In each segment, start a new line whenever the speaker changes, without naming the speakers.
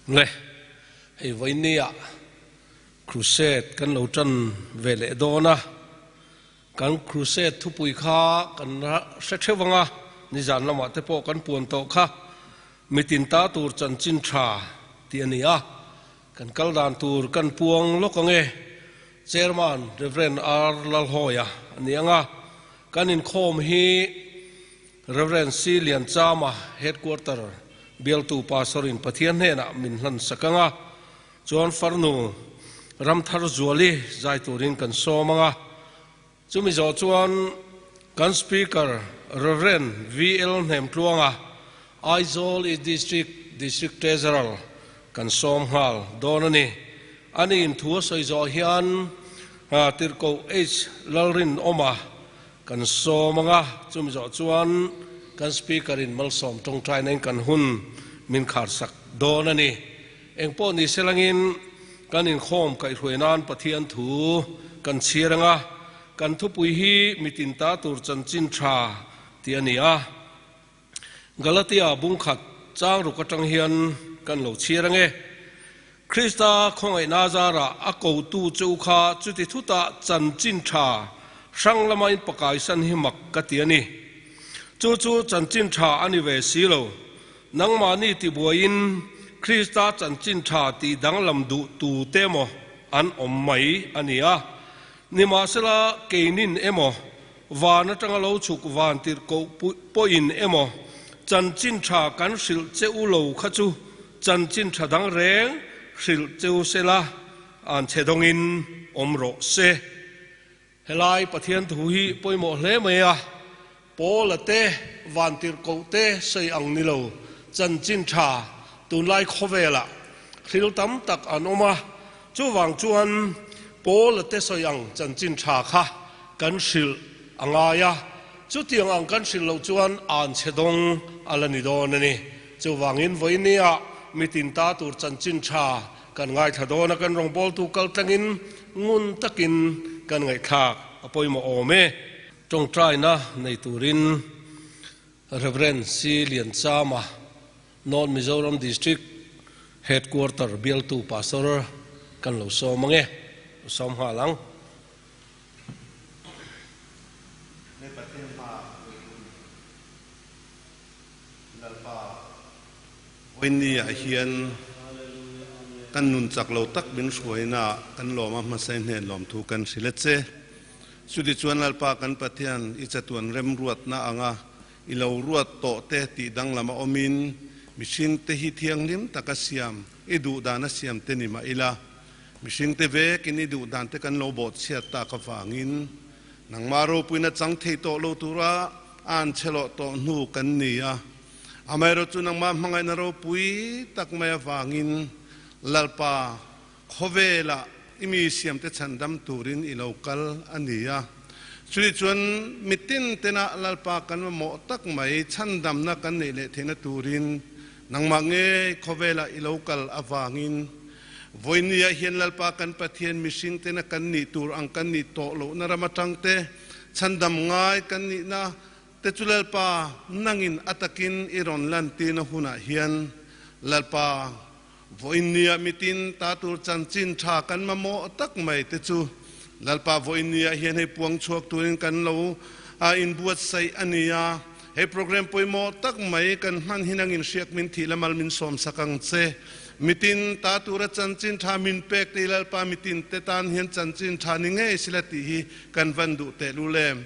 Nghe, hay với nia Crusade kan lo chân về lễ đó na, kan Crusade thu bùi kha kan sẽ theo vanga, ni giàn làm thế po kan buồn tàu kha, mitin ta tur Chanchin Tha tiền nia, kan kal dan tur kan puang lo nghe, Chairman Reverend Lalhawia nia kan Inkhawm hi Reverend Lianchama headquarter V.L Pastorin Pathianni na min hlan sakanga chuan farnu Ramtharzuali zai turin kan somanga chumi zo chuan kan speaker Reverend V.L Hnemtluanga Aizol district treasurer kan som hal donani ani in thua soi zo hian tirko H Lalrinawma kan somanga chumi zo chuan kan speaker in Malsawm tawngtai nen kan hun min khar sak donani engpo ni selangin kan Inkhawm kai hruainan pathian thu kan chhiranga kan thupui hi mitin ta tur Chanchin Tha tiania Galatia bungkhat chang rukatang hian kan lo chhirange Krista không ai nazara a cầu tu châu kha chu ti thuta Chanchin Tha sang lamain pakai san hi mak Pathianni chu Chanchin Tha ani ve silo nang mani ti buain Krista Chanchin Tha ti dang lam du tu temo an mai ania nima sela keinin emo wana tanga lo chuk van tir ko poin emo Chanchin Tha kan sil cheu lo khachu Chanchin Tha dang reng sil cheu sela an chedongin omro se helai pathian thu hi poimo hle maya polate van tir ko te sei ang nilo Chanchin Tha tun lai khovela thil tam tak anoma chu wang chuan polate sei ang Chanchin Tha kha kan sil angaya chu tiang ang kan sil lo chuan an chedong alani don ani chu wangin voinia mitin ta tur Chanchin Tha kan ngai thadona kan rong bol tu kal tangin ngun takin kan ngai thak apoimo ome tawngtai na nei turin Reverend si Lianchama North Mizoram District Headquarter V.L Pastor kan lo so mange som halang
Ini hian kan nun chak lo tak bin suaina kan loma ma sai ne lom thu kan siletse sudi chuan lalpa kan pathian I chatuan rem ruat na anga I lo ruat to te ti dang lama omin mishing te hi thiang lim takasiam I du dana siam te ni ma ila mishing te ve kin I du dan te kan lo bot sia ta ka wangin nang maro puina chang thei to lo tura an chelo to nu kan nia Amairo chu nang ma mangai na ro pui tak maya wangin lalpa khovela imi siam te chandam turin I local ania chuli chuan mitin tena lalpa kan mo tak mai chandam na kan nei le thena turin nang mange khovela I local awangin voinia hian lalpa kan pathian mishing tena kan ni tur ang kan ni to lo na ramatang te chandam ngai kan ni na te chulalpa nangin atakin iron lanti na huna hian lalpa voinia mitin tatur Chanchin Tha kan mamo tak mai te chu lalpa voinia hian he puang chuak turin kan lo a in buatsaih ania he program poimo tak mai kan man hinangin siak min thilamal min som sakang che mitin tatura Chanchin Tha min pek te lalpa mitin te tan hian Chanchin Tha ni nge silati hi kan vandu te lulem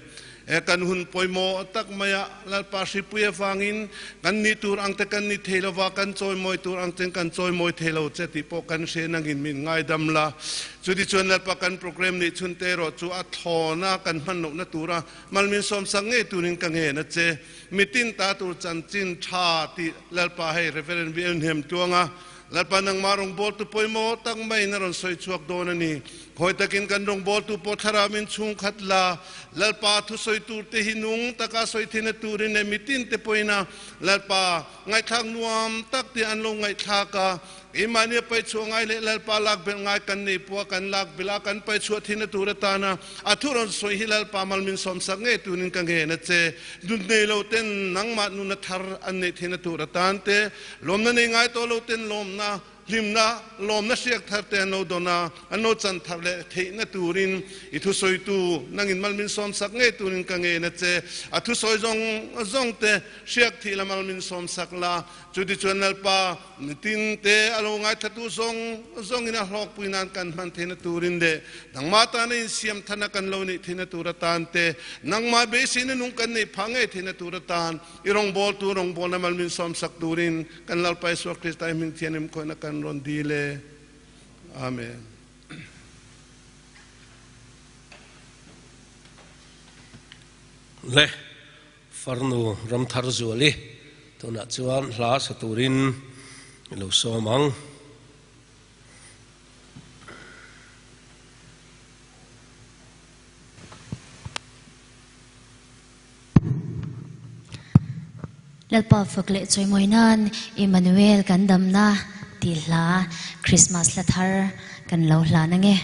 kan hun poimo tak maya lalpa sipuya wangin kan ni tur ang te kan ni thelawa kan choi moi tur ang ten kan choi moi thelo che ti po kan se nangin min ngai damla chudi chuan lalpa kan program ni chun te ro chu a thona kan man no na tura malmin som sange turin kan he na che mitin ta tur Chanchin Tha ti lalpa hai Reverend V.L Hnemtluanga lalpa nang marong bol tu poimo tak mai na ron soi chuak don ani khoi takin kan rong bol tu po tharamin chung khatla lalpa thu soi tur te hinung taka soi thina turin ne mitin te poina lalpa ngai thang nuam tak ti an lo ngai thaka Immanuel pai chu ngai le lalpa lak bel ngai kan nei po kan lak bila kan pai chu thina turatana athuron soi hilal pamal min som sak nge tunin kan ge na che dun nei lo ten nang ma nu na thar an nei thina turatan te lom na nei ngai to lo ten lom na limna lom na siak thar te no dona ano chan thar le theina turin ithu soi tu nangin malmin som sak nge turin kan ge na che athu soi zong te siak thila malmin som sak la chudi channel pa tin te alo ngai thatu zong ina hlok puinan kan man thena turin de nang mata nei siam thana kan lo ni thena turatan te nang ma be sin nung kan nei phangai thena turatan irong bol na malmin som sak turin kan lal pai so Kristai min thianem ko na kan ron dile amen
le farnu Ramtharzuali tuna chuan hla saturin lo somang
lalpa fakle choi moinan Immanuel kan damna tilha Christmas la thar kan lo hla na nge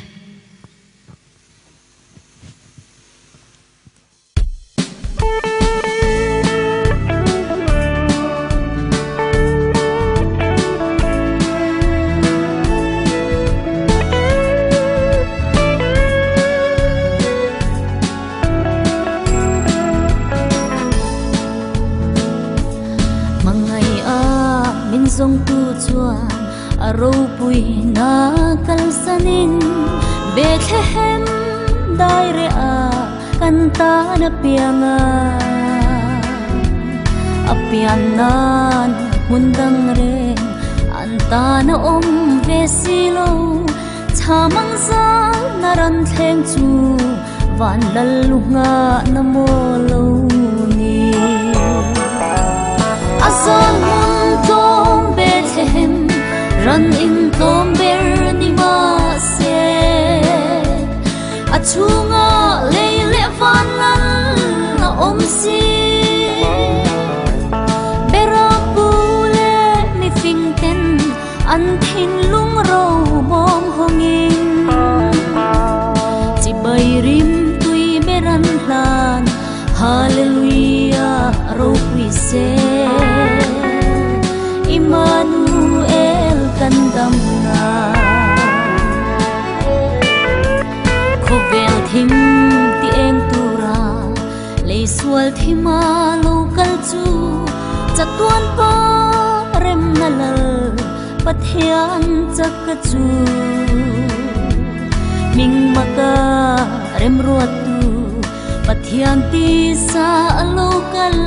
zong tu chuan aro pui na kalsanin Bethlehem dai re a kanta na pianga apian nan mundang re anta na om vesilo chamang za naran thleng chu van lalunga namolo ni azal mun tom Bethlehem ran in tom ber ni ma se achunga leile van na om si bera pule mi fingten an thin lung ro mom hongin chi bai rim tui beran hlan hallelujah ro wi se Immanuel kan damna khovel thim ti eng tura lei sual thima lokal chu chatuan pa rem nalal pathian chaka chu ming maka rem ruat tu pathian ti sa lokal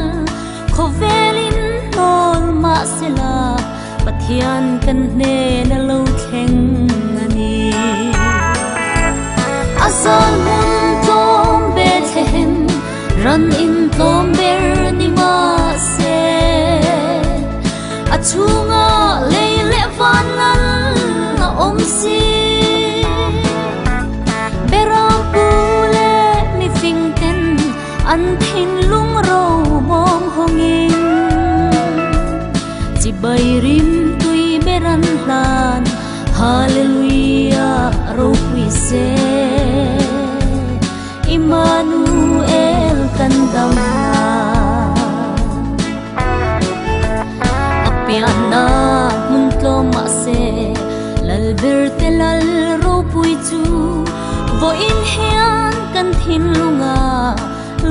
khovelin nol ma sela pathian kan ne na lo thleng ani azal mun tom Bethlehem ran in tom ber ni ma se achunga leile van na om si bera pule mi fingten an thin lung ro mom hongin chi bai rim tui beran hlan hallelujah ro wi se Immanuel kan damna apian na mun tlo ma se lal verte lal ro pui chu vo in hian kan thin lunga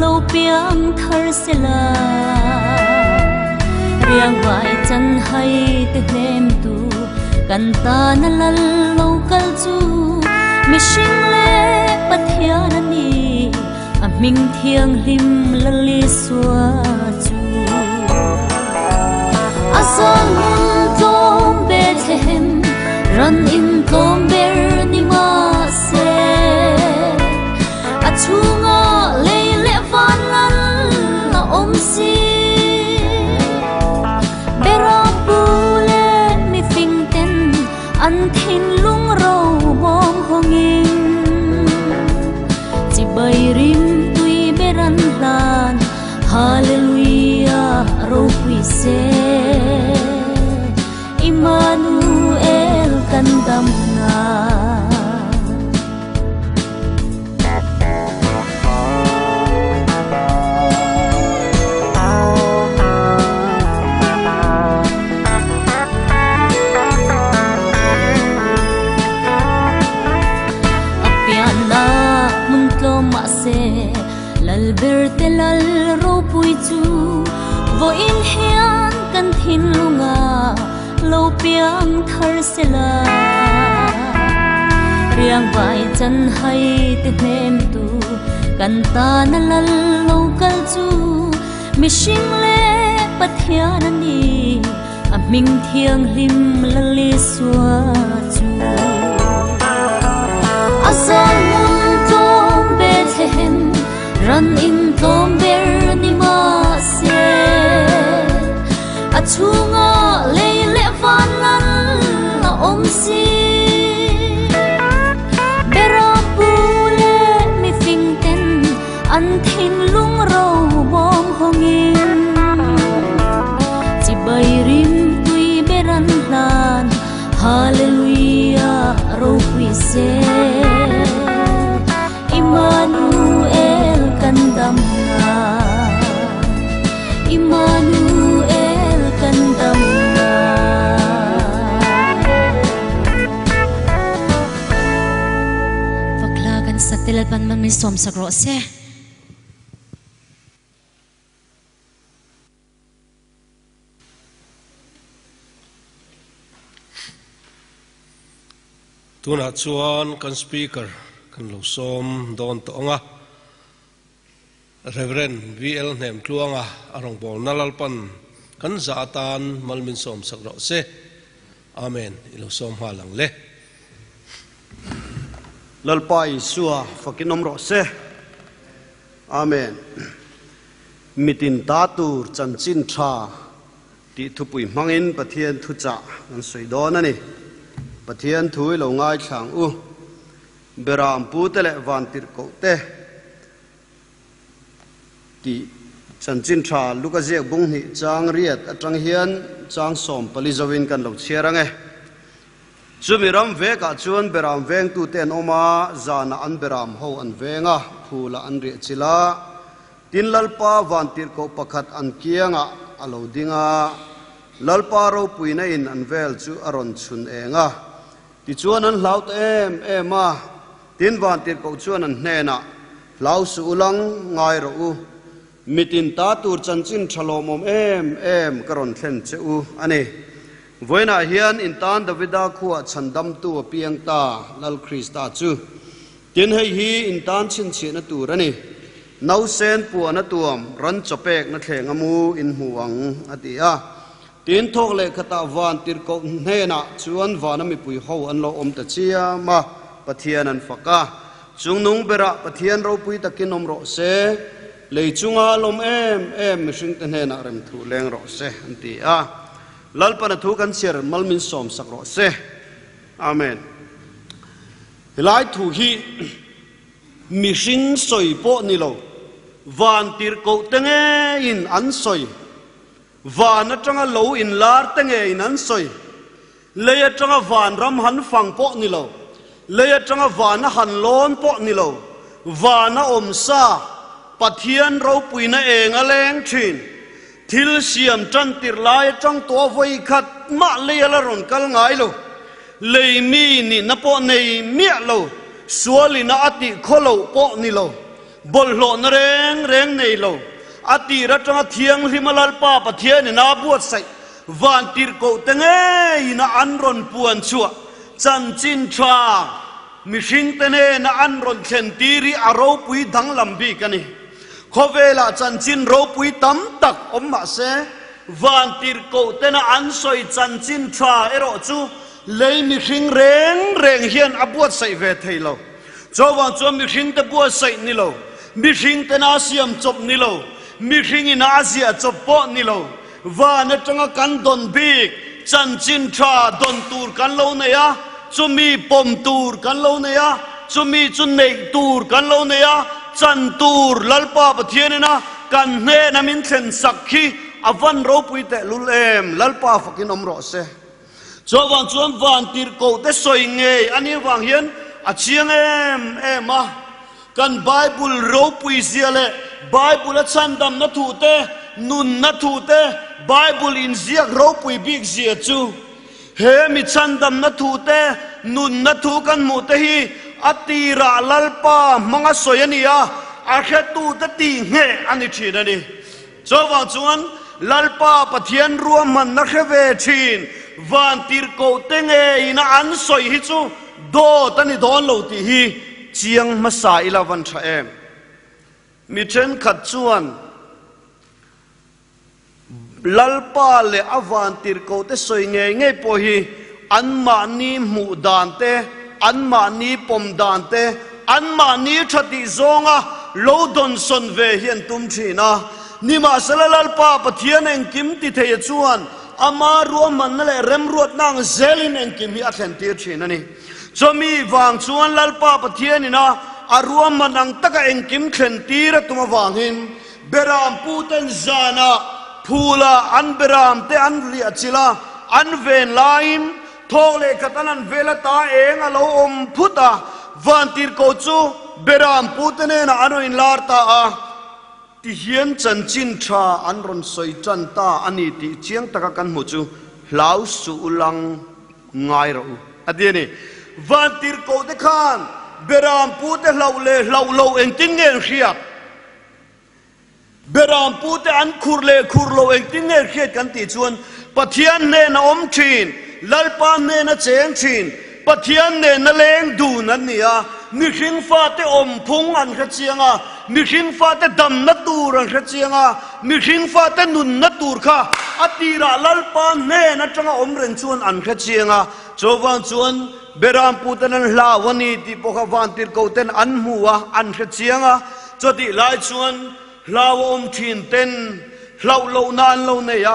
lo piang thar sela riang vai chan hai te hnem tu kan ta na lal lo kal chu mishing le pathianni a ming thiang lim lali suwa chu azal mun tom Bethlehem ran in tom ber ni ma se achunga leile van na om si bera pule mi fingten an thin lung ro mom hongin chi bai rim tui beran hlan hallelujah ro wi se Immanuel kan damna lal verte lal ro pui chu vo in hian kan thin lunga lo piang thar sela riang vai chan hai te hnem tu kan ta na lal lo kal chu mishing le pathianni a ming thiang lim lali suwa chu azal mun tom Bethlehem ran in tom ber ni ma se achunga leile van na om si bera pule mi fingten an thin lung ro mom hongin chi bai rim tui beran hlan hallelujah ro wi se Immanuel kan damna Immanuel kan damna fakla kan sa tilalpan man may som sa grose
tuna chuan kan speaker kan lo som don to anga Reverend V.L Hnemtluanga arong bol nalalpan kan zaatan malmin som sakro se amen ilo som halang le
lalpai suwa fakinom ro se amen mitin tatur chanchin tha ti thupui mangin pathian thu cha an soidon ani pathian thui lo ngai thlang u beram pu tele van tir ko te ti chanchin tha lukaje bung ni chang riat atang hian chang som palizawin kan lo cherang e chumiram ve ka chuan beram veng tu ten oma zana an beram ho an venga phula an ri chila tin lalpa van tir ko pakhat an kianga alo dinga lalpa ro puina in an vel chu aron chhun enga ti chuan an hlaut ema tin van tir ko chuan an hnena hlau su ulang ngai ro u mitin ta tur chanchin thalomom em karon thlen che u ani voina hian in tan davida khuwa chandam tu piang ta lal krista chu tin hei hi in tan chin china turani nau sen pu na tuam ran chopek na thlengamu in huang atia tin thok le khata van tir ko hena chuan vanami pui ho an lo om ta chia ma pathian an faka chungnung bera pathian ro pui takinom ro se leichunga lom em mishing ten hena rem thu leng ro se antia lalpana thu kan cher malmin som sak ro se amen hilai thu hi mishing soi po ni lo van tir ko tenge in an soi van atanga lo in lar tenge in an soi le atanga van ram han fang po ni lo le atanga van han lon po ni lo van om sa pathian ro puina enga leng thin thil siam chan tir lai tang to voi khat ma le la ron kal ngai lo le mi ni na po nei mi lo suali na ati kholo po ni lo bol lo na reng nei lo ati ra tang thiang himalal pa pathian na buatsaih van tir ko tenge ina anron puan chua chanchin tha mishing tene na anron thlen tiri aro pui dang lambi kani khovela chanchin ro pui tam tak omma se van tir ko tena an soi chanchin tha ero chu lei mi hring reng hian abuat sai ve thailo chowang chu mi hring te buat sai ni lo mi hring te na siam chop ni lo mi hring in asia chop po ni lo van atanga kan don bik chanchin tha don tur kan lo ne ya chumi pom tur kan lo ne ya chumi chun nei tur kan lo ne ya chan tur lalpa pathianina kan hne namin thlen sakhi avan ro pui te lulem lalpa fakinom ro se chowang chuan van tir ko te soi nge ani wang hian a chiang em a kan bible ro pui ziale bible a chandam na thu te nun na thu te bible in ziak ro pui big zia chu he mi chandam na thu te nun na thu kan mu te hi atira lalpa manga soyania akhetu ta ti nge ani thina ni chowang chuan lalpa pathian ruam man na kheve thin van tir ko tenge ina an soi hi chu do tani don lo ti hi chiang masa 11 tha em mi chen khat chuan lalpa le avan tir ko te soi nge po hi an ma ni mu dan te an ma ni pom dan te an ma ni thati zonga lo don son ve hian tum thina ni ma salalal pa pathian eng kim ti thei chuan ama ruam man le rem ruat nang zelin eng kim hi a thlen tir thina ni chomi wang chuan lalpa pathian ina aruam manang taka eng kim thlen tira tuma wangin beram puten zana phula an beram te an lia chila an ven lain thole katanan vela ta eng alo om phuta van tir ko chu beram putene na ano in lar ta a ti hian chanchin tha an ron soi chan ta ani ti chiang taka kan mu chu hlau su ulang ngai ro adiani van tir ko de khan beram pute hlau le hlau lo eng tin nge riat beram pute an khurle khurlo eng tin nge riat kan ti chuan pathian ne na om thin lalpa ne na cheng thin ปะเทียนเนนเลงดูนั่นเนี่ยมีขิงฟ้าเตอมพุงอันขะเจียงอ่ะมีขิงฟ้าเตดำนัดตูรันขะเจียงอ่ะมีขิงฟ้าเตนุนนัดตูค่ะอตีระลัลปานเนนัดจังอมเรนชวนอันขะเจียงอ่ะโจวันชวนเบรามปูตันลาวันนี้ที่พวกวันติดเกาเต้นอันหัวอันขะเจียงอ่ะจดที่ลายชวนลาวอมชินเต้นลาวโลนานโลเนีย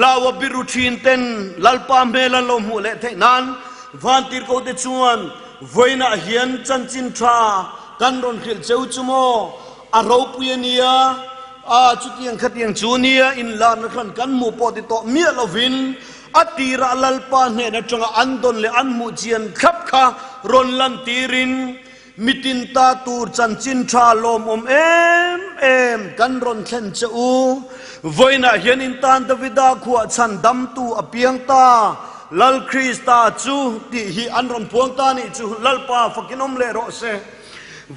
ลาวบิรุชินเต้นลัลปามเมลันโลมูเลเทนานวันติดเกาเตชวนวันน่ะเฮียนจันจินทรากันรอนขิลเจ้าจุโมอารมณ์ปุยเนียจุดยังขัดยังจูเนียอินลานขันกันหมู่ปอติโตเมียลวินอตีระลัลปานเนนจังอันดนเลอันมุจียนขับข้ารอนลันตีรินมิตินตาตูจันจินทราลมเอ็มกันรอนเข็นเจ้าวันน่ะเฮียนอินตานดวิดาขวดฉันดำตูอเปียงตาลัลคริสตาจูที่ฮีอันรอนพวงตานี่จูลัลปาฟักินอมเลโรเซ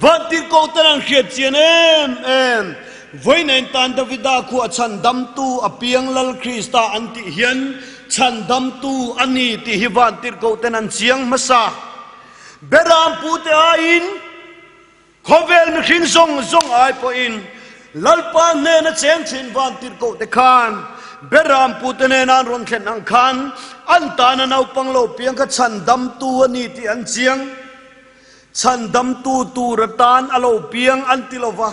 วันที่เขาเต้นเขียนเจียนวันนั้นตานดาวิดาขวดฉันดำตูอเปียงลัลคริสตาอันที่เฮียนฉันดำตูอันนี้ที่ฮีวันที่เขาเต้นเจียงมาซาเบรามพูดอินขอเวลมิขินซงไอพออินลัลปานเนนเชนชินวันที่เขาเตคานเบรามพูดเนนันรอนเข็นอังคันอันตานาเอาปังโลเปียงกับฉันดำตัวนี่ที่อันเจียงฉันดำตูระตานอโลเปียงอันติโลวะ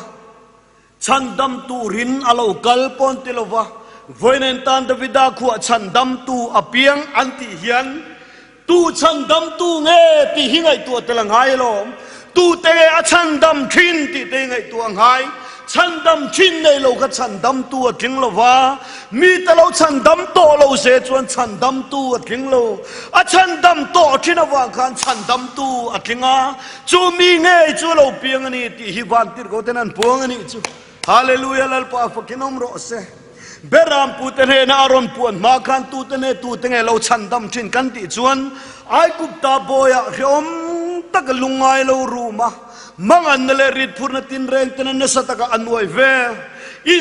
ฉันดำตูรินอโลกัลปอนติโลวะวันนั้นตานดาวิดาขวฉันดำตูอเปียงอันติเฮียนตูฉันดำตูเงที่หิงไอตัวเตลังไงลมตูเตะฉันดำชินที่เตะไงตัวไงฉันดำชินในโลกฉันดำตัวทิ้งโลวะมีแต่เราฉันดำโตเราเสียจวนฉันดำตัวทิ้งโลฉันดำโตที่นวางคันฉันดำตัวทิ้งจูมีเงยจูเราเปียงนี่ที่ฮิวันติดก็เท่านั้นพวงนี่จูฮาเลลูยาลัลปาฟักินอมโรเซเบรามปูเตเนนารอนปวนมาคันตูเตเนตูเตเงเราฉันดำชินกันติจวนไอกุบตาโบยะเขียมตะกลุงไงเรารู้มามังอันนั่นเลยริดพูนตินเรงตันนั่นสัตกะอันวยเวอิ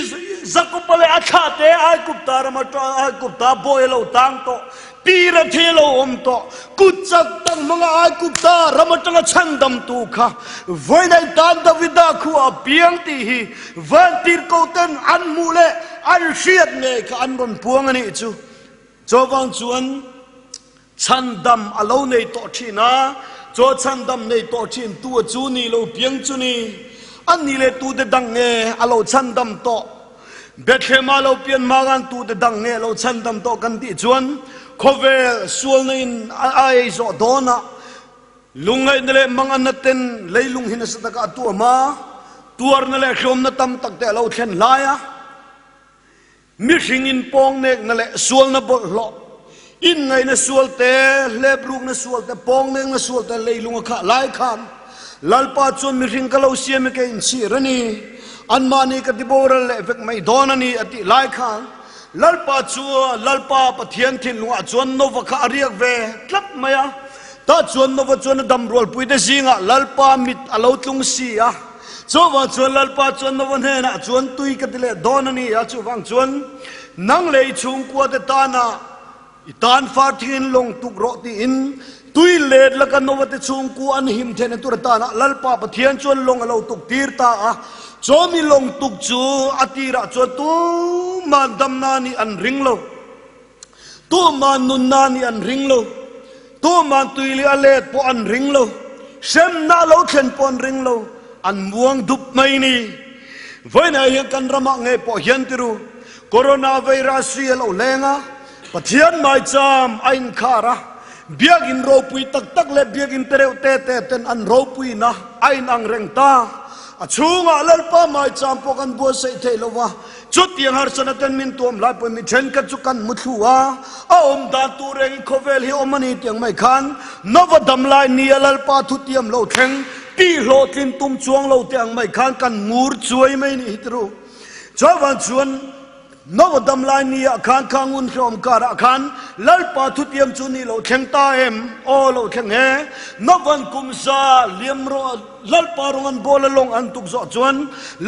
ซักปะเลอาชาเตไอกุบตารมาตไอกุบตาโบยเราตังโตตีระเทเราอมโตกุจักตังมังไอกุบตารมาจังฉันดำตูค่ะวันนั้นตานดาวิดาขัวเปียงตีฮีวันที่เขาเต้นอันมูเลอันเชียดเงยกับอันรอนพวงนี่จูจวังจวนฉันดำอโลในโตทีนะจอฉันดำในโตทีนตัวจูนี่เราเปียงจูนี่อันนี้เลยตัวเดดังเงยอโลฉันดำโตเบ็ดเขมาเราเปลี่ยนมากันตัวเดดังเงยเราฉันดำโตกันที่จวนขเวส่วนนี้ไอโซโดนะลุงไงนั่นเลยมังอันนั้นเต้นเลยลุงหินสตะกะตัวมาตัวนั่นเลยขมนั่นตั้มตักแต่เราเช่นลายมิชิงินปองเนกนั่นแหละส่วนนั่นบดหลอกอินไงนั่นส่วนแต่เล็บลูกนั่นส่วนแต่ปองเนกนั่นส่วนแต่เลยลุงข้าลายคำลัลปาจวนมิชิงกะเราเสียไม่เก่งชีรนี่อันมานี่กติโบราณเล็บไม่โดนนี่อติลายคำลัลปาจัวลัลปาปะเทียนทินลุงจวนโนวะข้าเรียกเวกลับมา呀ตาจวนโนวะจวนดำรัวปุยเดซิงะลัลปามิดอลาวตุงซีอะจวนจวนลัลปาจวนโนวะเนนะจวนตุยกติเลโดนนี่อะจวนจวนนังเลยชุงกัวเดตานะอิตานฟาทินลงตุกโรติอินตุยเลดละกันโนวะเตชุงกัวอันหิมเทนตุรตานะลัลปาปะเทียนจวนลงอลาวตุกตีร์ตาอะจอมีลงตุกจูอติระจวนตูมันดำนานี่อันริงโลตูมันนุนนานี่อันริงโลตูมันตุยลีอเลดปออันริงโลเซมนาโลเข็นปอนริงโลอันม่วงดุบไม่นี่ไว้ในยังกันรำมังเงปอยันติรูโคโรนาไวรัสเรียลเลงะปะเทียนไม่จำอินคาระเบียกินโรปุยตักเล็บเบียกินเตเรวเตเตนอันโรปุยนะอินอังเรงตาชูงาลัลปาไม่จำพวกันบัวเสยเทลวะจุดยังหาสนัดมินตัวมลายปมิเชนกัจจุกันมุทัวอมดาตูเรงโคเวลฮิอมันนี่ยังไม่คันนวดำลายนี่ลัลปาทุติยมโลเทงตีโลกินตุ้มจวงโลเตียงไม่คันกันงูรช่วยไม่นี่ฮิตรูจวันชวนนวดำลายนี่คันคังอุนขมการะคันลัลปาทุติยมจุนี่โลเทงตาเอ็มโอโลเทงเฮนวันกุมซาเลียมโรลัลปารงอันโบลลงอันตุกจอจวน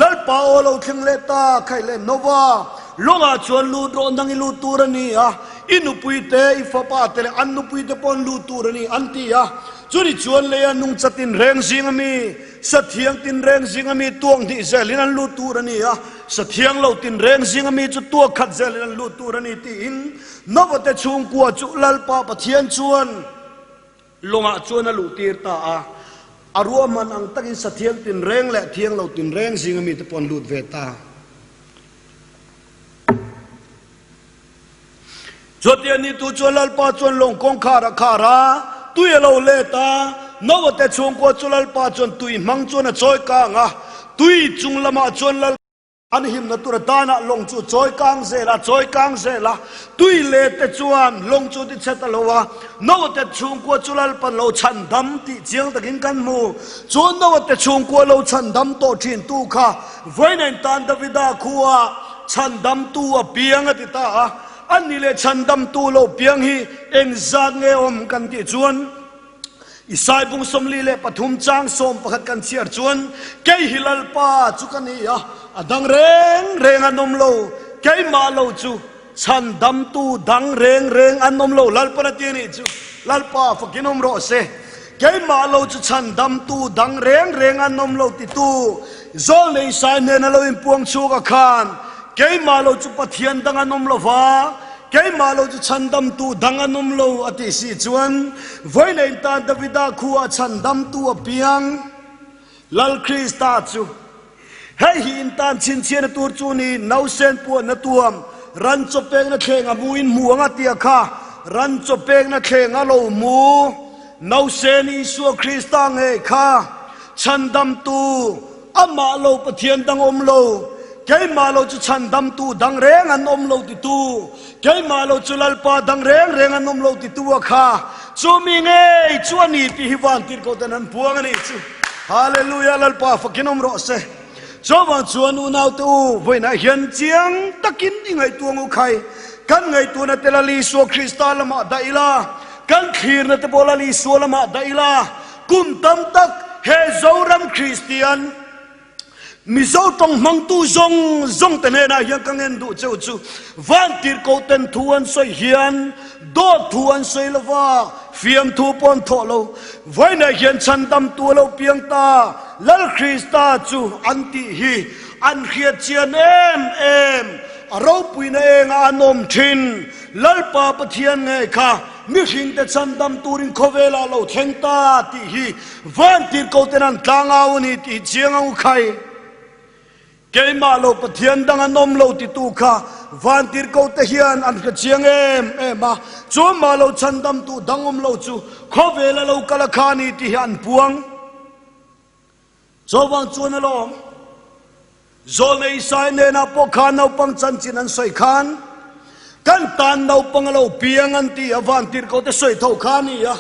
ลัลปาโอโลเทงเลตาใครเลนโนวาลงอาจวนลูดโรนังอิลูตูรนี่ inupuite ifapatele annupuite pon luturani antia churi chuan le anung chatin reng singami sathiang tin reng singami tuang di zelinan luturani a sathiang lo tin reng singami chu tua khat zelinan luturani ti in novote chung kwa chu lalpa pathian chuan longa chuan alu tirta a aruaman ang takin sathiang tin reng le thiang lo tin reng singami te pon lut veta Jotiani tu chulal pa chun long kong khara tui lo leta novote chung ko chulal pa chun tui mang chun a choi ka nga tui chung lama chun lal an him na tur dana long chu choi kang se la tui lete chuan long chu ti cheta lowa novote chung ko chulal pa lo chan dam ti chiang takin kan mu chun novote chung ko lo chan dam to thin tu kha voinen tan davida khuwa chan dam tu a piang ati ta ani le chandam tu lo piang hi eng zat nge om kan ti chuan isai bung somli le pathum chang som pakhat kan chiar chuan ke hilal pa chu kan ni a adang reng anom lo ke ma lo chu chandam tu dang reng anom lo lal pa ti ni chu lal pa fakinom ro se ke ma lo chu chandam tu dang reng anom lo ti tu zol nei sai ne na lo in puang chu ka khan kay malo chu pathian dang anom lo wa kay malo chu chandam tu dang anom lo ati si chuan voi nei ta davida khuwa chandam tu apiang lal krista chu hei hi in tan chin chen tur chu ni nau sen pu na tuam ran cho pek na khenga muin muanga tia kha ran cho pek na khenga lo mu nau sen isu krista nge kha chandam tu ama lo pathian dang om lo kay malo chu chandam tu dang reng an om lo ti tu kay malo chu lalpa dang reng an om lo ti tu kha chu mi nge chuani pi hiwan tir ko tanan puang ani chu hallelujah lalpa fakinom ro se cho wa chuan u nau tu voina hian chiang takin ingai tuang u khai kan ngai tu na telali so krista lama daila kan khir na te bolali so lama daila kum tam tak he zoram christian mizo tong mang tu zong tene na yang kangen du cheu chu van tir ko ten thuan soi hian do thuan soi lova fiam thu pon tholo vai na hian chandam tu lo piang ta lal krista chu anti hi an khiat chian em aro puina enga anom thin lal pa pathian nge kha mi hing te chandam turin khovela lo thengta ti hi van tir ko tenan tlangau ni ti chiang au khai kay malo pathian dang anom lo ti tu kha van tir ko te hian an ka chiang em ma chu malo chandam tu dangom lo chu khovela lo kala khani ti hian puang chowang chuan alom zol nei sai ne na po khan no pang chanchin an soi khan kan tan no pang lo piang an ti avan tir ko te soi tho khani ya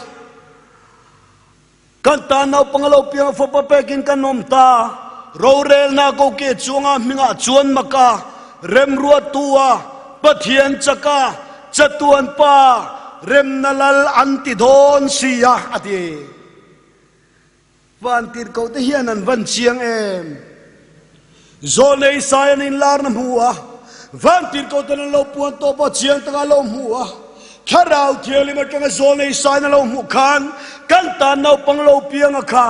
kan tan no pang lo piang fo pa pekin kan nom ta rorel na ko ke chunga minga chuan maka rem ruwa tua pathian chaka chatuan pa rem nalal anti don sia ati van tir ko te hian an van chiang em zolei sayan in lar na huwa van tir ko te lo puan to pa chiang ta lo huwa tharau thieli ma tanga zolei sayan lo mu khan kan ta no pang lo piang kha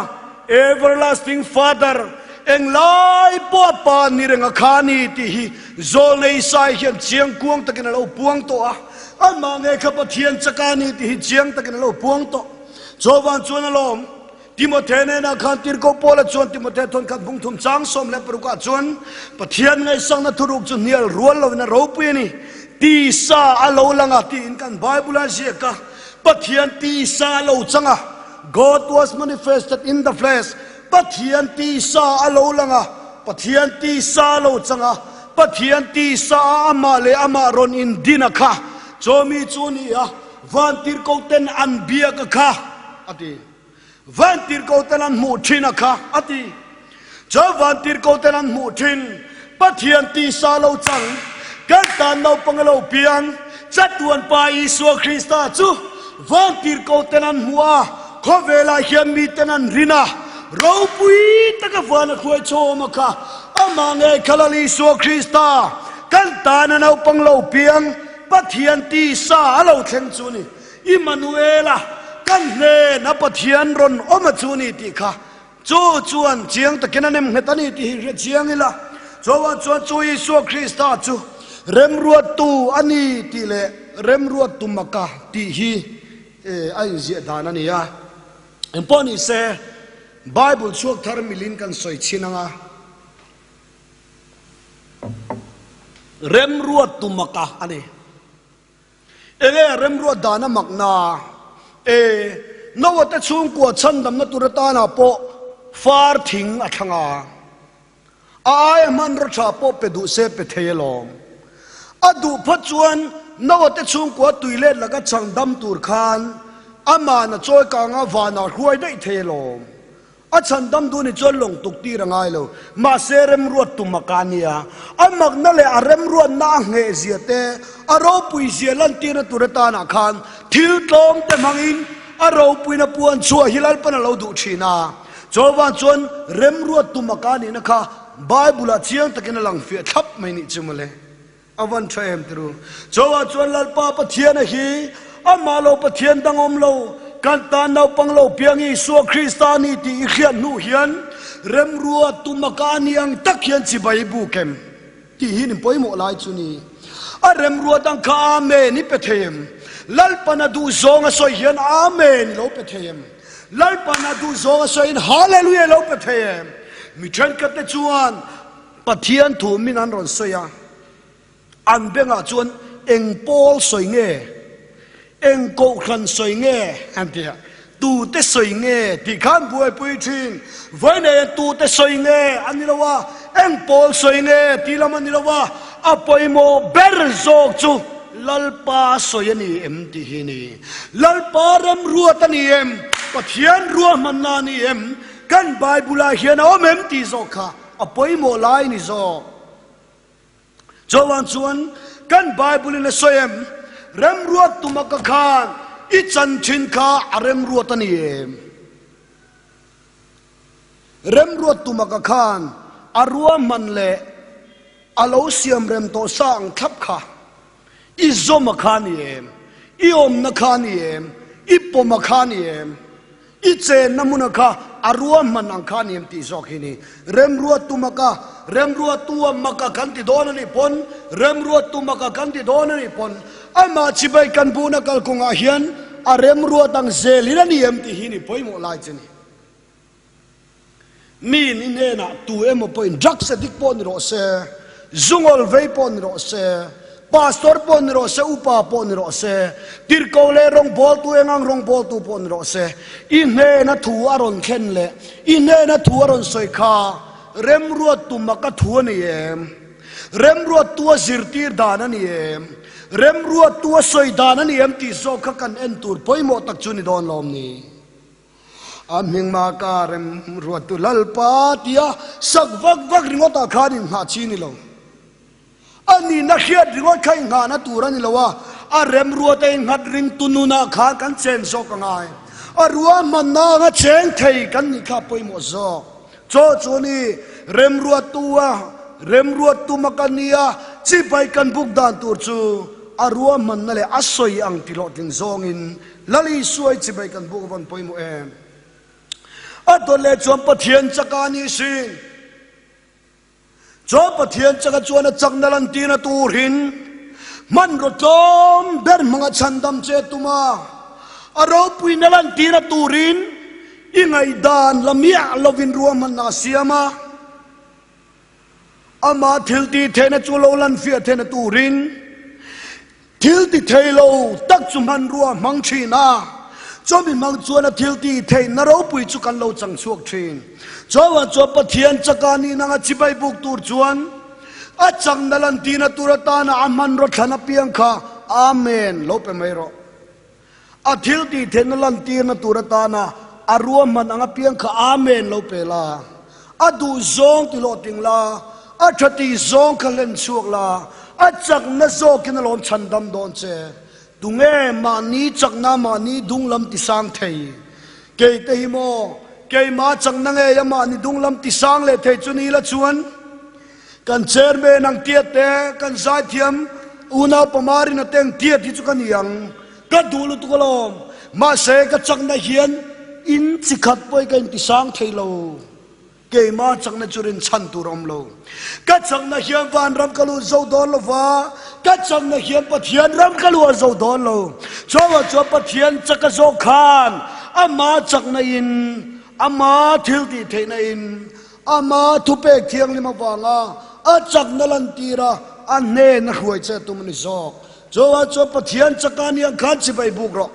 everlasting father eng lai po pa ni renga khani ti hi zolei sai hian chiang kuang takin lo puang to a ama nge kha pathian chakani ti hi chiang takin lo puang to chowan chuan alom timothe ne na khan tir ko pola chuan timothe thon khan bung thum chang som le pruka chuan pathian ngai sang na thuruk chu nial rual lo na ro pu ni ti sa alo langa ti in kan bible a je ka pathian ti sa lo changa god was manifested in the flesh pathian ti sa alo langa pathian ti sa lo changa pathian ti sa ama le ama ron in dinakha chomi chuni a van tir ko ten an bia ka kha ati van tir ko ten an mu thina kha ati cha van tir ko ten an mu thin pathian ti sa lo chang kan ta no pangalo pian chatuan pa isu krista chu van tir ko ten an muwa khovela hiam mi ten an rina ropui taka vana khoi choma kha amange khalali so krista kan ta na no panglo piang ปะเทียนตีซาเราเข่งจูนี่อิมมานูเอล่ะกันเนนับปะเทียนรอนอมาจูนี่ตีค่ะจูจวนเจียงตะกินนั่นเฮตันี่ตีเจียงนี่ล่ะจวนจวนจูยิสุคริสต์จูเริ่มรัวตูอันนี้ตีเล่เริ่มรัวตุมกะตีฮีไอ้เจียดานันนี่ยะเอ็มปอนี่เซ่ไบเบิลช่วงทาร์มิลินกันสอยชินังะเริ่มรัวตุมกะอันนี้เริ่มรัวดานะมักนานวัตชุงกัวชันดำนตุรตานาโปฟาร์ทิงอัฐงาอายมันรชาโปเปดูเซเปเทยลอมอดูพัจวนนวัตชุงกัวตุยเล็ดแล้วก็ชังดำตูร์คานอามานะจอยกางาวานาหวยได้เทลอมอาชันดำดูนี่จนลงตุกตีระไงเลวมาเซเรมรวดตุมกานียอามักนั่นแหละอาเรมรวดนาเงเสียเตอารปุยเสียลันตีนตุรตานาคานทิลตอมเตมังอินอารปุยนปวนชัวฮิลัลปนเราดูชีนาจอวันจวนเรมรวดตุมกานีนะคะไบเบิลเชียงตะกินหลังเฟียทับไม่นิจมเลยอวันเทมตรูจอวันจวนลัลปาปะเทียนฮีอามาโลปะเทียนดังอมโลกันตานาปังโลเปียงอีสัวคริสตานีที่เขียนนูเฮียนเริ่มรัวตุมกานียังตักเขียนสิใบบุกเข็มที่หินปอยโมลายจุนีเริ่มรัวตั้งข้าอาเมนิเปเทมลัลปนาดูซองสอยเฮียนอาเมนโลเปเทมลัลปนาดูซองสอยฮาเลลูยาโลเปเทมมิเชนกัตจวนปะเทียนถูมินันรอนสอยอันเบงอาจวนเอ็งโปลสอยเงเอ็งโกขันสวยเง่อันเดียตูเตสวยเง่ที่ข้ามบวยปุยชิงไว้ในตูเตสวยเง่อันนี้ละว่าเอ็งโปลสวยเง่ที่ละมันนี่ละว่าอภัยโมเบรโซกจูลัลปาสวยนี่เอ็มที่ฮีนี่ลัลปาเริ่มรัวตันนี่เอ็มปะเทียนรัวมันนานี่เอ็มกันไบเบิลเฮียนเอาเอ็มที่โซค่ะอภัยโมไลนี่โซจวันชวนกันไบเบิลเนี่ยสวยเอ็มเริ่มรัวตุมกขานอิจันชินข้าเริ่มรัวตันนี่เริ่มรัวตุมกขานอารัวมันเละอาลาวเสียมเริ่มโตสร้างทับข้าอิโซมขานนี่อิอมนักขานนี่อิปมขานนี่อิเจนน้ำมุนข้าอารัวมันอังขานนี่ที่โซกินีเริ่มรัวตุมกะเริ่มรัวตัวมกะกันที่โดนนี่ปนเริ่มรัวตุมกะกันที่โดนนี่ปนอามาชิบายกันปูนักลกงอาเฮียนอาเรมรัวตังเซลินันยมที่หินี่พอยโมลายจนี่มีนี่เนน่ะตัวเอ็มพอยดักเสดิกปอนโรเซซุงอลเวปอนโรเซพาสตอร์ปอนโรเซอุปาปอนโรเซติร์โกเลรองบอลตัวเองรองบอลตัวปอนโรเซอินเนน่ะทัวรอนเข็นเลอินเนน่ะทัวรอนสอยขาเรมรัวตุมกะทัวนี่เอ็มเรมรัวตัวซิร์ตีร์ดานันนี่เอ็มเริ่มรัวตัวสวยดานันนี่เอ็มที่โซกกันเอ็นตูร์พอยโมตักจุนี่โดนลมนี่อามิงมาการเริ่มรัวตัวลัลปาติยาสักวักริงอตาขาดิงหาชีนี่ลงอันนี้นักเขียนริงอใครหานะตูรันนี่ละว่าเริ่มรัวแต่งหัดริงตุนุนาขากันเชนโซกังไงรัวมันนางเชนไทยกันนี่ข้าพอยโมโซโจนี่เริ่มรัวตัวเริ่มรัวตัวมักันนี่จีไปกันบุกดานตัวจูอารัวมันนั่นแหละอัศยอังติโลติงซองอินลลีสวยจีไปกันบุกวันพอยโมเอมตัวเล็กจวนปะเทียนจักานิสินจวนปะเทียนจักจวนจักนัลันตีนตูรินมันรถจอมเดินมังชันดำเจตุมาอารปุยนัลันตีนตูรินยังไงดานละเมียลวินรัวมันนาเซียมาอามาทิลตีเทนจูโลลันเฟียเทนตูรินทิลตีเทโลตักจุมันรัวมังชีนาจอมีมังจวนทิลตีเทนเราปุยจุกันโลจังชวกชินจอว่าจอปะเทียนจักานีนางจิบายบุกตูจวนอาจังนัลันตีนตุรตานาอามันรถขณะเพียงข้าอาเมนโลเปไม่รออาทิลตีเทนนัลันตีนตุรตานาอารัวมันอังเพียงข้าอาเมนโลเปลาอาดูซองติโลติงลาอาชติซองคันเล่นช่วงลาอาจักนโซกินลมชันดำโดนเจตุงเอมานีจักนามานีดุงลำติสังเทยเกยเตหิโมเกยมาจักนังเอยมานีดุงลำติสังเลเทจุนีละชวนกันเชอร์เมนังเตียเตกันสายเทียม
una pamari na teng tia ti chu kan yang ka dulu tu kolom ma se ka chang na hian in chi khat poi ka in ti sang thailo ke ma chang na churin chan tu rom lo ka chang na hian van ram kalu zo don lo wa ka chang na hian pathian ram kalu zo don lo chawa cho pathian chaka zo khan ama chang na in ama thil ti the na in ama thu pek thiang lima wanga a chak na lan tira an ne na huai che tum ni zo chawa cho pathian chakani ang khan chi bai buk ro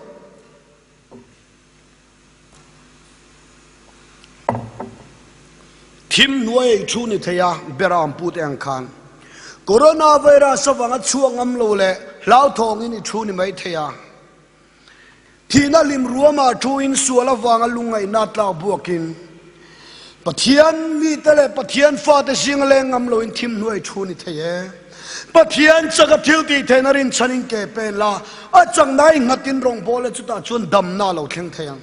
Tim nuai chu ni thaya beram put ang khan corona virus awanga chuang am lo le lau thong ini chu ni mai thaya thina lim ruama thu in suala wanga lungai nat la buakin pathian mi tale pathian fa te sing leng am lo in thim nuai chu ni thaya pathian chaka thil ti thenarin chaning ke pe la a chang nai ngatin rong bole chuta chun damna lo thleng thayang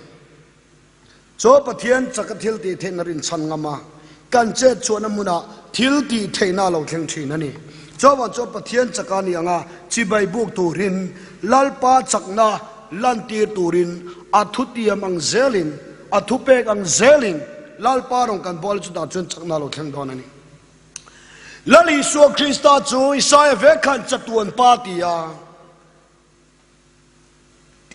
cho pathian chaka thil ti thenarin chan ngama kan che chona muna thil ti theina lo thleng thina ni chawa cho pathian chakani anga chi bai buk turin lalpa chakna lantir turin athuti amang zelin athupek ang zelin lalpa rong kan bol chu da chun chakna lo thleng don ani lali so krista chu isaya ve khan chatuan patia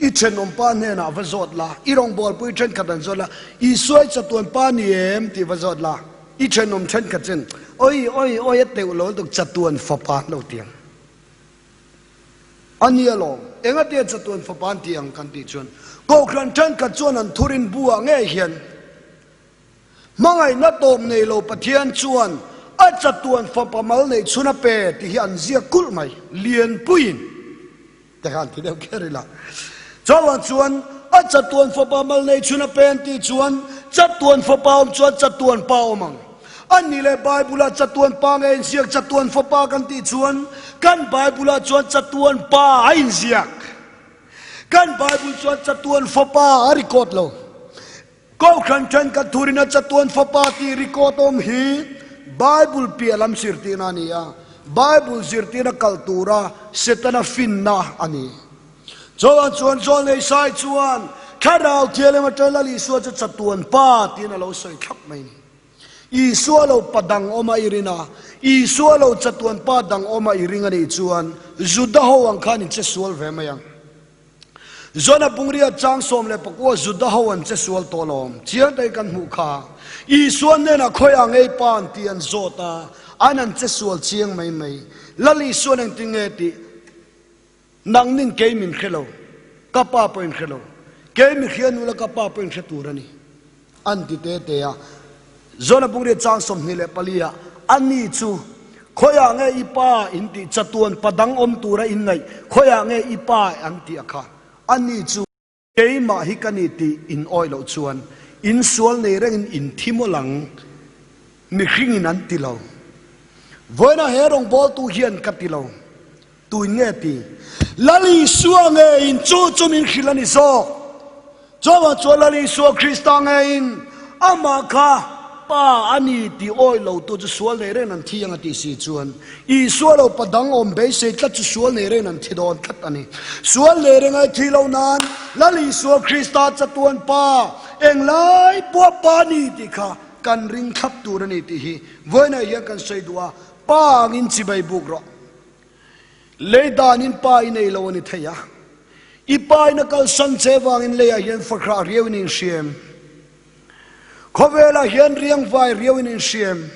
I chenom pa ne na vazot la irong bol pui chen katan zola I suai chatuan pa ni em ti vazot la I chenom chen kachen oi te ulo tuk chatuan fapa lo tiang ania lo enga te chatuan fapa tiang kan ti chun ko kran chen ka chuan an thurin bua nge hian mangai na tom nei lo pathian chuan a chatuan fapa mal nei chuna pe ti hian zia kul mai lian puin te han ti deu kerila chawan chuan a chatuan fapa mal nei chuna pen ti chuan chatuan fapa om chuan chatuan pa omang ani le bible chatuan pa nge siak chatuan fapa kan ti chuan kan bible chuan chatuan pa ain siak kan bible chuan chatuan fapa record lo ko khan chen ka thurina chatuan fapa ti record om hi bible pialam sirtina nia bible sirtina kultura setana finna ani chuan nei sai chuan kharau thiale ma tala li so chatuan pa tin lo soi khap mai ni I sualo padang oma irina I sualo chatuan padang oma iringa ni chuan zudaho ang khan che sual ve mayang zona pungria changsom le pakwa zudaho an che sual tolom chiang dai kan mu kha I suan ne na khoyang ei pan tian zota anan che sual chiang mai lali suan ang tingeti nang nin ke min khelo kapa point khelo ke mi khian ula kapa point khaturani anti te ya zona pungri changsom ni le palia ani chu khoya nge ipa inti chatuan padang om tura in ngai khoya nge ipa anti akha ani chu keima hikaniti in oilo chuan in sual nei reng in thimolang mi khingin antilo voina herong bol tu hian katilo tu ngeti lali suange in chu min khilani so chawa cholali so kristang in amaka pa ani ti oilo to sual nei ren an thiang ati si chuan I sualo padang om be se tla chu sual nei ren an thidon khat ani sual nei ren ai thilo nan lali so krista chatuan pa englai po pa ni ti kha kan ring khap tur ani ti hi voina ya kan sei duwa pa ngin chi bai buk ro le danin pa I nei lo ni thaya I pa na kal san che wangin le ya yen fakra rewin shem Kovela hian riang vai riawin in siem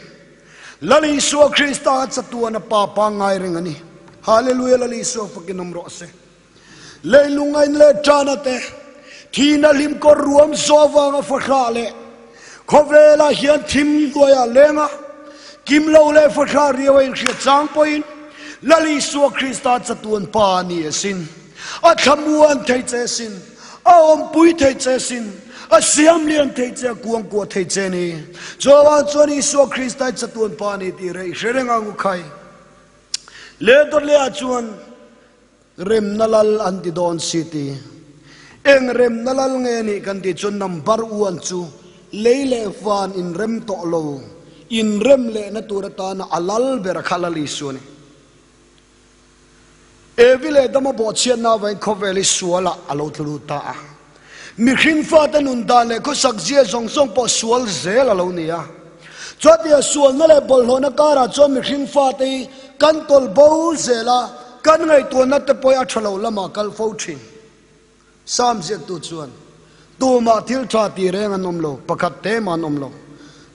lali so krista chatuan pa pa ngai ring ani hallelujah lali so fakinom ro se leilungai le chanate thina lim ko ruam zowa nga fakhale kovela hian thim goya lenga kimlo le fakha riawin khia chang point lali so krista chatuan pa ni sin a thamuan thei che sin a om pui thei che sin a siam lian thei che kuang ko thei che ni chowa choni so krista chatuan pa ni ti rei sherenga ngu khai le dor le achuan rem nalal antidon city eng rem nalal nge ni kan ti chun number 1 chu leile fan in rem to lo in rem le na turata na alal ber khalali suni ดมาบอกเชียนนาไว้เขาเวลิสัวละอโลทลุตามีขิงฟ้าตันุนดาเลยเขาสักเจียส่งปอสวลเซลละเราเนี่ยจวดเดียสวลนั่นเลยบอลโหนการะจวดมีขิงฟ้าตีกันตลบูเซละกันไงตัวนัดปอยอัชลาวละมากัลฟูชินสามเจ็ดตัวจวนตัวมาทิลทาตีเรงนมโลปะขัดเตมานมโล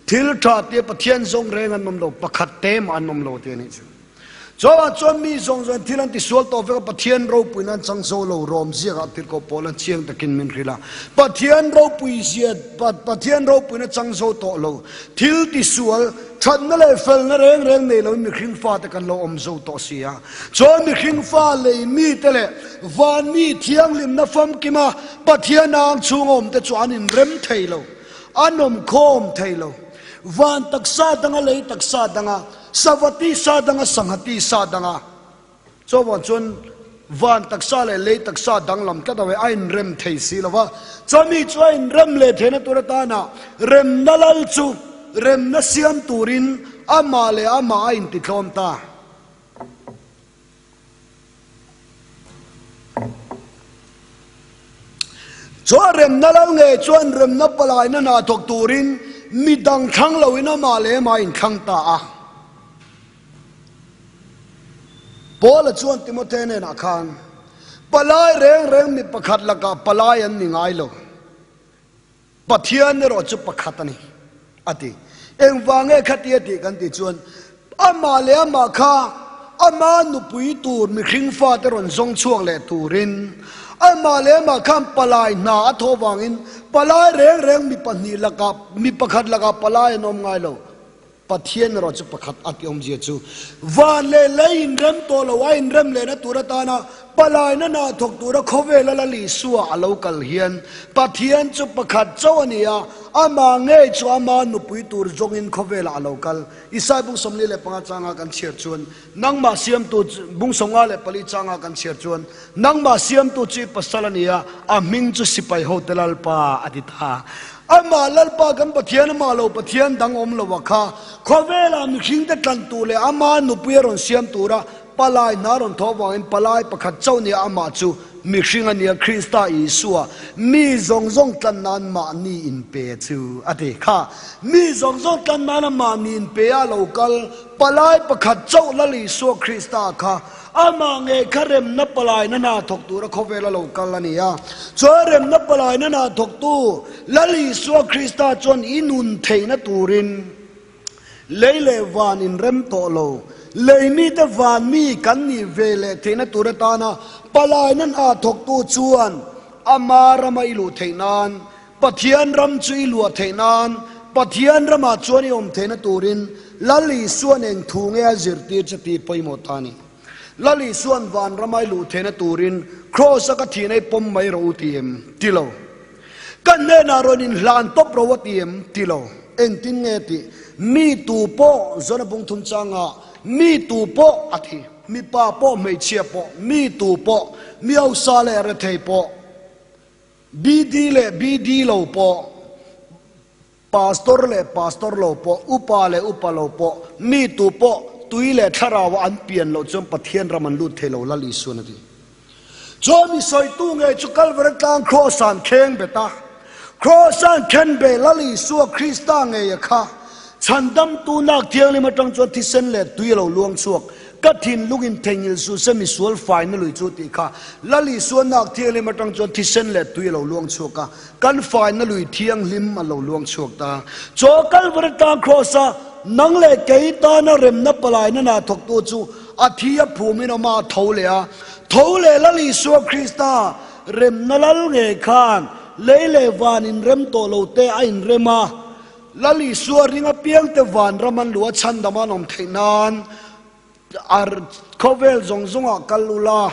ทิลทาตีปะเทียนทรงเรงนมโลปะขัดเตมานมโลเทนี่จูจวนมีทรงทิลันติสวลตัวเฟกปะเทียนเราปุยนันจังโซโลรอมเสียกับติรโกโปลันเชียงตะกินมินริลาปะเทียนเราปุยเสียปะเทียนเราปุยนันจังโซโตโลทิลติสวลฉันนั่นเลยเฟลนั่นเรงเนี่ยเรามีขิงฟ้าตะกันเราอมโซโตเสียจวนมีขิงฟ้าเลยมีเตเลวันมีเทียงลิมนัฟมกิมาปะเทียนนางชูงอมแต่จวนอินเร็มเทโลอันนมโคมเทโลวันตักซาดังเลยตักซาดังสวัสดีซาดังสังหติซาดังจวนจนวันตักซาเลยตักซาดังลำก็ต้องไปอินเร็มเทสิละว่าจะมีจวนเร็มเลยเทนตัวตานะเร็มนั่ลลจูเร็มนัสยามตูรินอามาเลอามาอินติคอมตาจวนเร็มนั่ลลเงจวนเร็มนับปลายนั่นนาทกตูรินมีดังทั้งเราอินามาเลมาอินขังตาปอลจวนติโมเทเนนักขันปลายเร่งมีประคัดละกับปลายอันนี้ไงโลปะเทียนเนี่ยเราจะประคัดนี่อดีเอ็งวางเอขัดเยติกันติจวนอามาเลอามาข้าอามานุปุยตูมีขิงฟ้าตรอนทรงช่วงเลตูรินอามาเลอามาข้ามปลายนาทวางินปลายเร่งมีปนีละกับมีประคัดละกับปลายนมไงโลปะเทียนเราจะประคัดอัติอมเจียจูวันเลยอินเริ่มโตละว่าอินเริ่มเลยนะตัวตานะปลายนั่นนะถกตัวเขาเวลาลิสัวอาลูกัลเฮียนปะเทียนจะประคัดเจ้าเนี่ยอามาเงยชัวมานุปุยตัวจงอินเขาเวลาอาลูกัลอิสายบุงสมลีเลปังจางากันเชียร์ชวนนังมาเสียมตัวบุงสงาเลปลิจางากันเชียร์ชวนนังมาเสียมตัวจีปัสสลเนี่ยอามิงจุสิไปโฮเทลลปาอดิตาอามาลลปากันปะเทียนมาโลปะเทียนดังอมโลวะค่ะเขาเวลามีขิงแต่ตันตัวเลยอามานุปุยรอนเสียมตัวระปลายนารอนทวางปลายประคัดเจ้าเนี่ยอามาจูมีขิงอันเนี่ยคริสต์อิสุอามีจงตันนันมานีอินเปจูอดีค่ะมีจงตันนันมานีอินเปอาโลกัลปลายประคัดเจ้าละลิสัวคริสต์ค่ะอามาเงยคาเรมนับปลายนั่นนาถกตัวระเขาเวลาโลกัลนี่ยจวนเรมนับปลายนั่นนาถกตัวละลิสัวคริสต์จนอินุนเทนตูรินเลวานินเรมโตโลเลยมีแต่วานมีกันนี่เวเลเทนตุรตานะปลายนั้นอาถกตัวชวนอามารมาอิลูเทนานปะเทียนรำจุยลัวเทนานปะเทียนรมาชวนยอมเทนตุรินลลิส่วนเองทูงเอจิรตีจะตีไปหมดทานีลลิส่วนวานรมาอิลูเทนตุรินครอสกัทีในปมไม่รู้ทีมติโลกันเนนารอนินหลานตบประวัติมติโลเอ็งตินเงติมีตูโปจนบุงทุนจางะมีตูโปอธิมีป้าโปไม่เชียโปมีตูโปมีเอาซาเลระเทโปบีดีโลโปปาสตอร์โลโปอุปาโลโปมีตูโปตุยเลทาราวอันเปลี่ยนโลจนปะเทียนรามันลุดเทโลลลิสุนดีจอมีสอยตู้เงยจุกัลเวรกลางครอสันเข่งเบตาครอสันเข่งเบลลิสัวคริสต์เงยค่ะฉันดำตูนักเที่ยวเลยมาตั้งจวนที่เส้นเล็ดตุยเราลวงสวกก็ทินลูกอินเทงิลสูเซมิสวลไฟนั่นเลยจุดที่ค่ะลลิส่วนนักเที่ยวเลยมาตั้งจวนที่เส้นเล็ดตุยเราลวงสวกกันไฟนั่นเลยเที่ยงลิมมาเราลวงสวกตาโจกันวรตาครอสานังเล่เกยตานาเรมนับปลายนั่นนาถกตัวจูอาทิยภูมินามาเท่าเลยลลิสัวคริสตาเรมนั่นลเงยขานเลวานินเรมโตโลเตอินเรมาลลิสัวริงเปียงเตวันรามันลัวชันดามานอมเทนานอาร์คอเวลจงกัลลูลา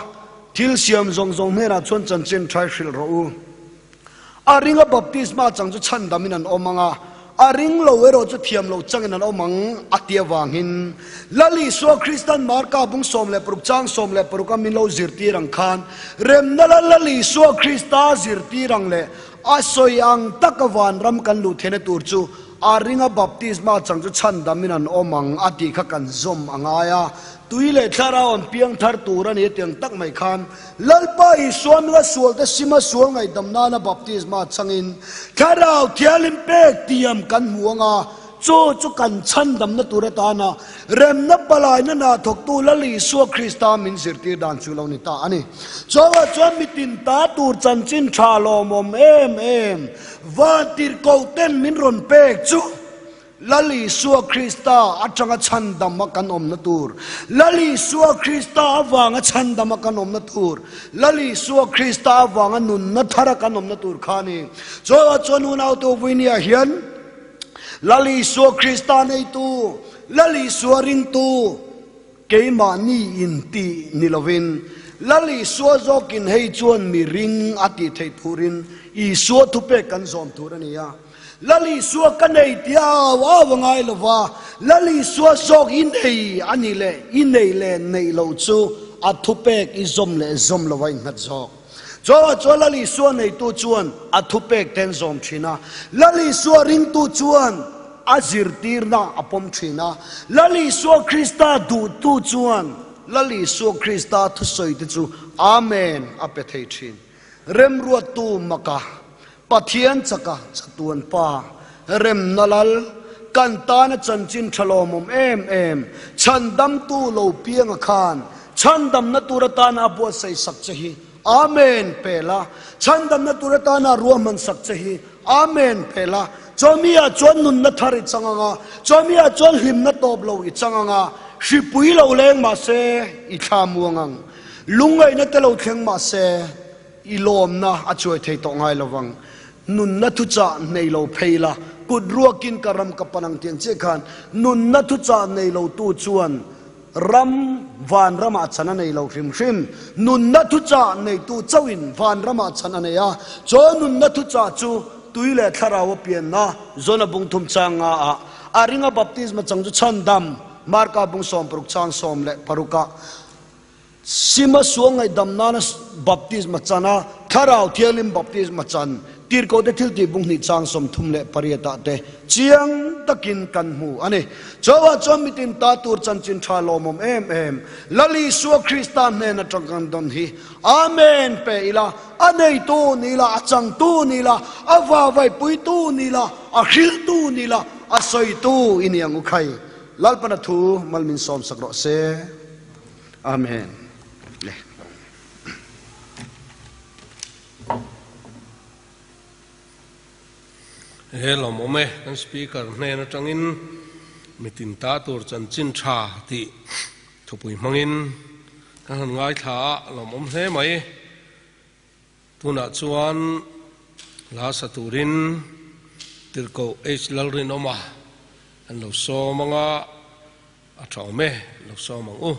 ทิลเซียมจงเมราชวนจันเจนทรายฟิลรูอาริงบัพติสมาจังจุชันดามินันอมังอาริงโลเวโรจุเทียมโลจังนันอมังอัตยวางหินลลิสัวคริสตันมาร์กาบุงสมเลปรุกจังสมเลปรุกามิโลจิรตีรังคานเรมนัลลลิสัวคริสตาจิรตีรังเลอาศัยอังตักวันรำกันลูเทนตูร์จู aringa baptisma changchu chan daminan omang ati kha kan zom angaya tuile thara on piang thar turani tiang tak mai khan lalpa hi suamla sual te sima sual ngai damna na baptisma changin tharau thialim pek tiam kan muanga chu kan chan dam na turata na rem na palai na thok tu lali so Krista min sirti dan chu lo ni ta ani chowa chon mitin ta tur chanchin tha lo mom em va tir ko ten min ron pek chu lali so Krista atanga chan dam kan om na tur lali so Krista awanga chan dam kan om na tur lali so Krista awanga nun na thara kan om na tur khani chowa chon un out of winia hian lali so Krista nei tu lali so ring tu keima ni inti nilovin lali so zokin hei chuan mi ring ati thei thurin I so thu pe kan zom thurania lali so kanei tia awangai lova lali so zok in ei anile inei le nei lo chu athu pek I zom le zom lova ngat zok cho lali so nei tu chuan athu pek ten zom thina lali so ring tu chuan azir tirna apom thina lali so Krista du tu chuan lali so Krista thu soi te chu amen apethei thin rem ruat tu maka pathian chaka chatuan pa rem nalal kantana chanchin thalomom em chandam tu lo piang khan chandam na turatana buatsaih sakchahi amen pela chandam na turatana ruaman sakchahi amen pela chomia chon nun na thari changanga chomia chon hlim na top lo I changanga shipui lo leng ma se I thamuangang lungai na te lo thleng ma se I lom na achoi thei to ngai lawang nun na thu cha nei lo pheila kudruakin karam kapanang tiang che khan nun na thu cha nei lo tu chuan ram van rama chana nei lo hrim nun na thu cha nei tu chawin van rama chana nei ya cho nun na thu cha chu tuile tharawa pian na zona bung thum changa a aringa baptisma changju chandam marka bung som pruk chang som le paruka sima suangai damna na baptisma chana tharau thialim baptisma chan tir ko de thil ti bung ni chang som thum le pariata te chiang takin kan mu ani chowa chomitin ta tur chanchin tha lomom em lali so Krista ne na tangkan don hi amen pe ila anei tu nila achang tu nila awa vai pui tu nila akhil tu nila asoi tu iniang ukhai lalpana thu malmin som sakro se amen le
hello mome kan speaker ne na tangin mitin ta tur chanchin tha ti thupui mangin kan ngai tha lomom he mai tuna chuan la saturin tirko Lalrinawma an lo so manga a thaume lo so mang u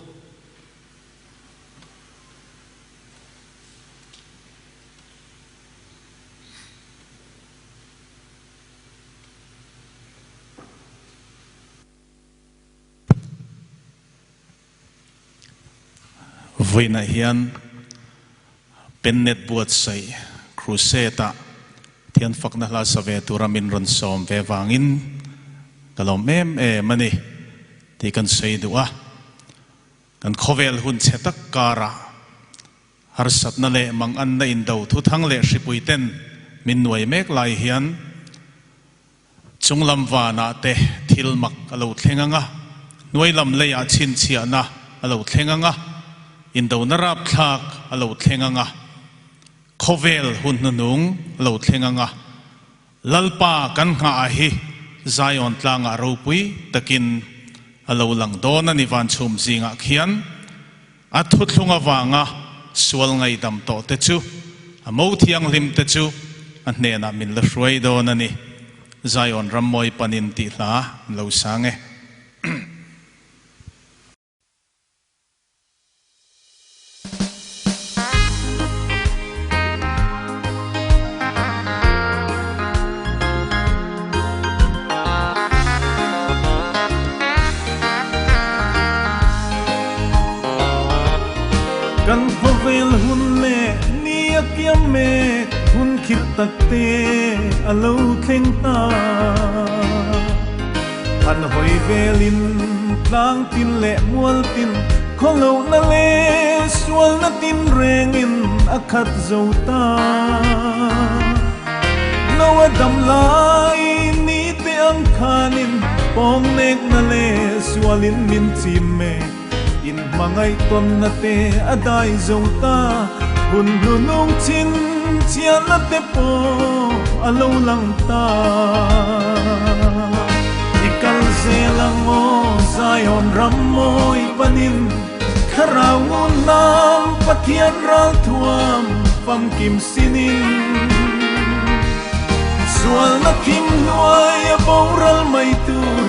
Voina hian PenNet buatsaih Crusade thian fakna hla save turamin Ramtharzuali ve wangin kalom mani ti kan sei duwa kan khovel hun chetak kara har satna le mang an na in do thu thang le hripuiten min nuai mek lai hian chunglam wana te thilmak alo thlenganga nuai lam le ya chin chiana alo thlenganga in do narap thak alo thlenganga khovel hun nung alo thlenganga lalpa kan nga hi Zion tlanga ropui takin alo lang dona ni van chum zinga khian athutlunga wanga sual ngai dam to te chu amo thiang lim te chu anne na min la roi dona ni Zion rammoi panin ti hla lo sange
kan khovel hun le ni akyam me hun khit takte alo thleng ta an hoi velin tlang tin le mual tin kholo na le sual na tin rengin akhat zota nawa dam lai ni te ang khanin pong nek na le sualin min chime in mangai ton na te adai zota hun hunung chin chia na te po alo lang ta ikal zelang mo Zion ramoi panin kharawun nam pathian ral thuam pam kim sinin sual na kim nuai boral mai tur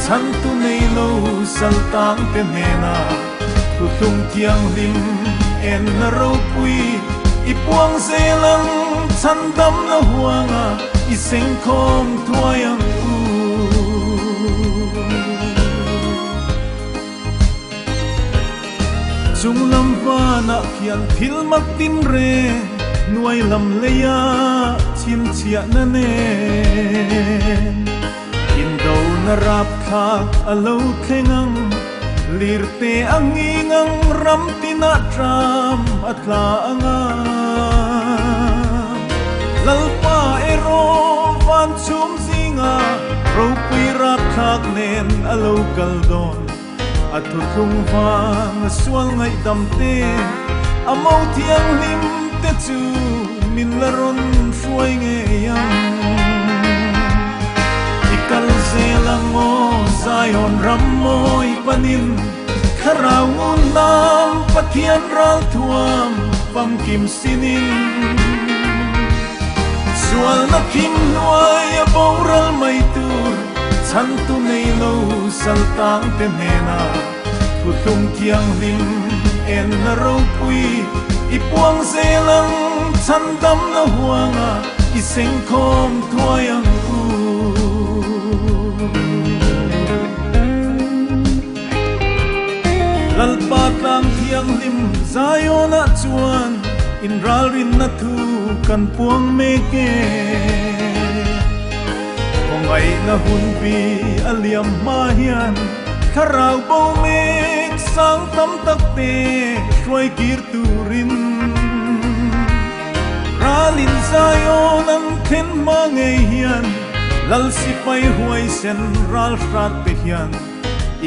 chan tu nei lo saltang te mena tu tung tiang lim en na ro pui ipuang zelang chan dam na huanga iseng khom thuayang u chung lam va na khian thil mak tin re nuai lam leya chin chia na ne in do na rap khak alo thengang lirte angingang ram tina tram atla anga lalpa ero van chum zinga ro pui rap khak nen alo kaldon atutung vang sual ngai damte amau tiang lim te chu min laron suai nge yang ikal zelang mo Zion ramoi panin kharawun nam pathian ral thuam pam kim sinin sual na kim nuai boral mai tur chan tu nei lo saltang te mena tu tung tiang lim en na ro pui ipuang zelang chan dam na huanga iseng khom thuayang u lalpa tlang tiang lim Zion a chuan in ralrin na thu kan puang meke ngai na hun pi aliam mahian kharau bo mek sang tam tak te shoi kir turin ralin Zion an then mangai hian lal sipai huai sen ral frat te hian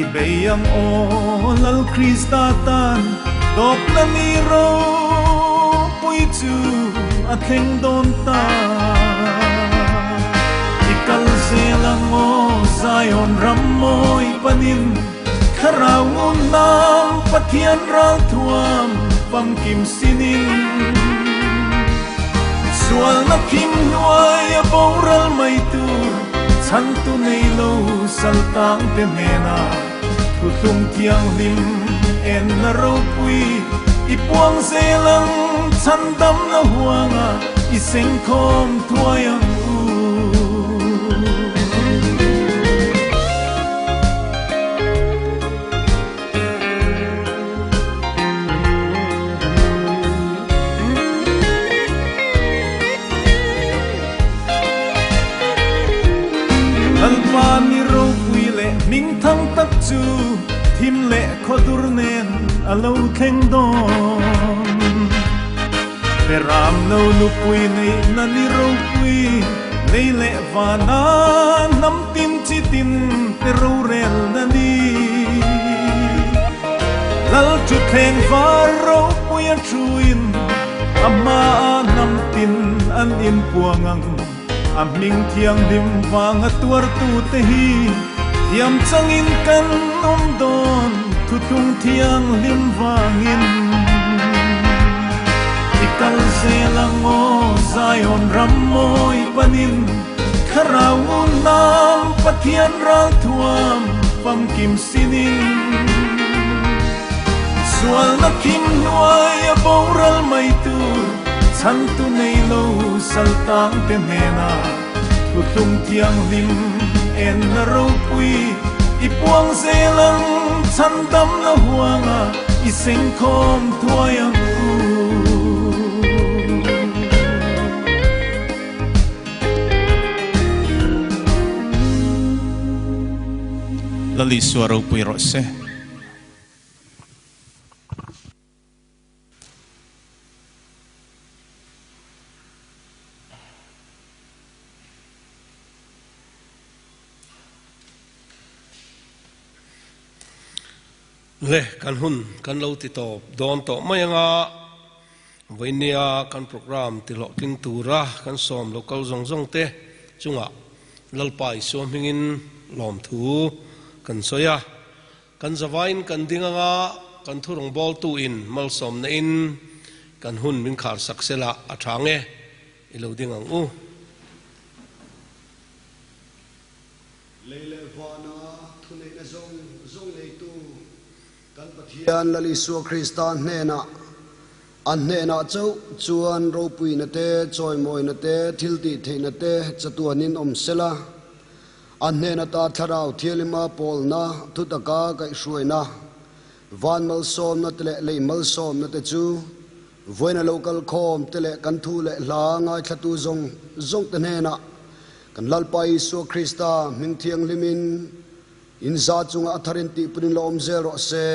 ibeyang o lal krista tan top na ni ro pui chu atheng don ta ikal zelang mo Zion ramoi panin kharawun nam pathian ral thuam pam kim sinin sual na kim nuai boral mai tur chan tu nei lo saltang te mena tu tung tiang lim en na ro pui ipuang zelang chan dam na huanga iseng khom thuayang u ni ro pui le ming thang tak chu thim le khodur nen alo kheng don pe ram no lu pui nei na ni ro pui nei le vana nam tin chi tin te ro rel na ni lal chu kheng var ro pui a chuin ama nam tin an in puangang aming thiang dim wang atuar tu te hi yam changin kan don thu thung thiang lim wangin ikal zelang mo Zion ramoi panin kharawun nam pathian ral thuam pam kim sinin sual na kim nuai boral mai tur chan tu nei lo saltang te mena tu tung tiang lim en na ro pui ipuang zelang chan dam na huanga iseng khom thuayang u
lali suaro pui ro se
le kan hun kan lo ti to don to mayanga vainia kan program ti lo king tura kan som local zong zong te chunga lalpai som hingin lom thu kan soya kan zawain kan dinganga kan thurong bol tu in malsom na in kan hun min khar saksela athange ilo dingang u
leile vana thune na zong zong le tu kan pathian lali su kristan hena an hena chau chuan ro pui na te choi moi na te thil ti the na te chatuanin om sela an hena ta tharau thielima pol na thutaka kai shruina van malsom na tele le malsom na te chu voina local khom tele kan thu le la ngai thatu zong zong te hena kan lalpai su krista ming thiang limin in za chunga atharin ti punin lom zero se